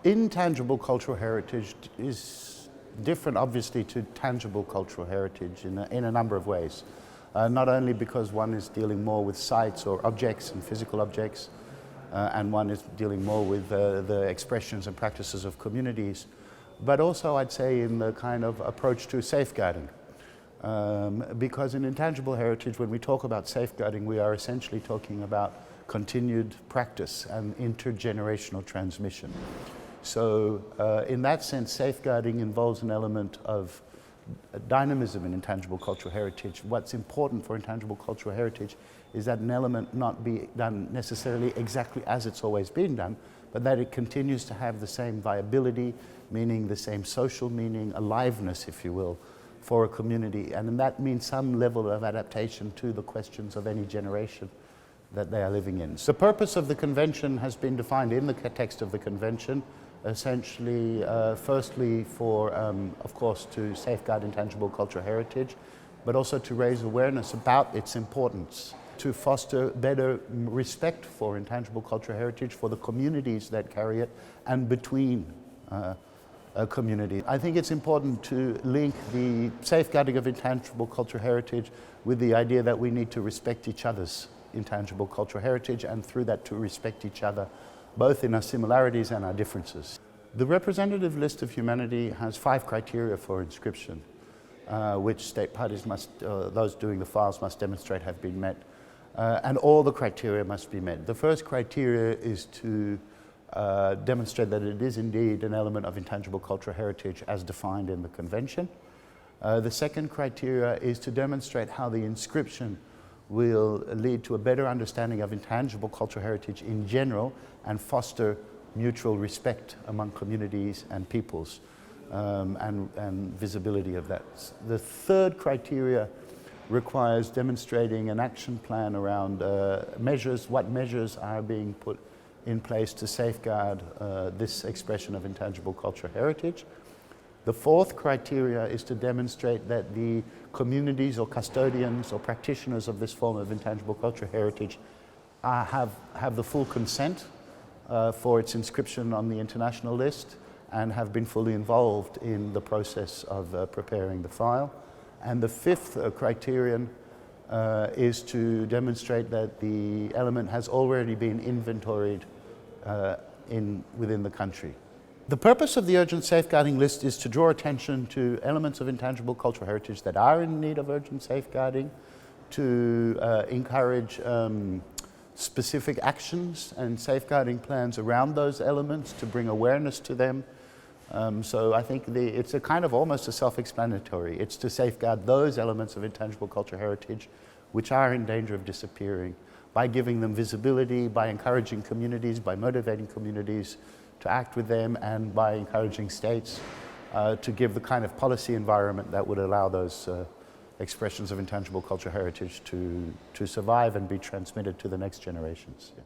Intangible cultural heritage is different, obviously, to tangible cultural heritage in a number of ways. Not only because one is dealing more with sites or objects and physical objects, and one is dealing more with the expressions and practices of communities, but also I'd say in the kind of approach to safeguarding. Because in intangible heritage, when we talk about safeguarding, we are essentially talking about continued practice and intergenerational transmission. So in that sense, safeguarding involves an element of dynamism in intangible cultural heritage. What's important for intangible cultural heritage is that an element not be done necessarily exactly as it's always been done, but that it continues to have the same viability, meaning the same social meaning, aliveness, if you will, for a community. And that means some level of adaptation to the questions of any generation that they are living in. So the purpose of the convention has been defined in the text of the convention, essentially, firstly for, of course, to safeguard intangible cultural heritage, but also to raise awareness about its importance, to foster better respect for intangible cultural heritage for the communities that carry it and between a community. I think it's important to link the safeguarding of intangible cultural heritage with the idea that we need to respect each other's intangible cultural heritage, and through that to respect each other, both in our similarities and our differences. The representative list of humanity has 5 criteria for inscription, which state parties must, those doing the files must demonstrate have been met, and all the criteria must be met. The first criteria is to demonstrate that it is indeed an element of intangible cultural heritage as defined in the convention. The second criteria is to demonstrate how the inscription will lead to a better understanding of intangible cultural heritage in general and foster mutual respect among communities and peoples, and visibility of that. The third criteria requires demonstrating an action plan around measures, what measures are being put in place to safeguard this expression of intangible cultural heritage. The fourth criteria is to demonstrate that the communities or custodians or practitioners of this form of intangible cultural heritage have the full consent for its inscription on the international list and have been fully involved in the process of preparing the file. And the fifth criterion is to demonstrate that the element has already been inventoried within the country. The purpose of the urgent safeguarding list is to draw attention to elements of intangible cultural heritage that are in need of urgent safeguarding, to encourage specific actions and safeguarding plans around those elements, to bring awareness to them. So I think it's a kind of almost a self-explanatory. It's to safeguard those elements of intangible cultural heritage which are in danger of disappearing by giving them visibility, by encouraging communities, by motivating communities to act with them, and by encouraging states to give the kind of policy environment that would allow those expressions of intangible cultural heritage to survive and be transmitted to the next generations. Yeah.